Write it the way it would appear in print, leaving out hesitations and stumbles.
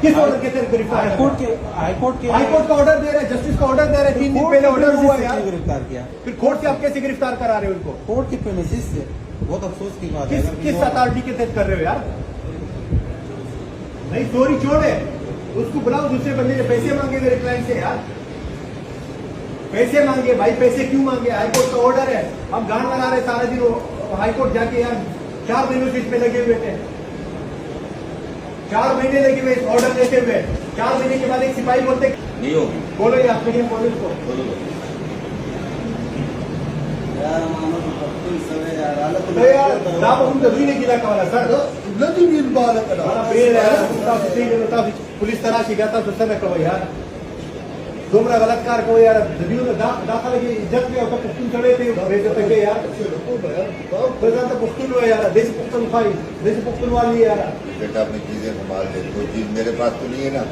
किस ऑर्डर के तहत गिरफ्तार? हाईकोर्ट का ऑर्डर दे रहे हैं, जस्टिस का ऑर्डर दे रहे हैं, 3 दिन पहले ऑर्डर हुआ है यार। गिरफ्तार किया, फिर कोर्ट से आप कैसे गिरफ्तार करा रहे हो उनको? कोर्ट के प्रेमिसेस से। बहुत अफसोस की बात है। किस अथॉरिटी के तहत कर रहे हो यार? नहीं, चोरी चोर है, उसको बुलाओ। दूसरे बंदे ने पैसे मांगे मेरे क्लाइंट से यार, पैसे मांगे भाई। पैसे क्यों मांगे? हाईकोर्ट का ऑर्डर है। हम गान लगा रहे सारा दिन हाईकोर्ट जाके यार। 4 महीनों से इसमें लगे हुए थे, 4 महीने लगे हुए इस ऑर्डर देते हुए। 4 महीने के बाद एक सिपाही बोलते नहीं होगी। बोलो यार, मीडियम बोलो इसको। तो यार दाब हम जरूरी नहीं गिला का सर नदी नील बालक पुलिस तलाशी गया था तो समय कहो यार दोमरा बलात्कार को यार दाखिल की इज्जत में होता पुख्तून चढ़े थे बेटे यार तो पुख्तून हुआ यार देश पुख्तून वाली यार बेटा अपनी चीजें संभाल ले, कोई चीज मेरे पास तो नहीं है ना।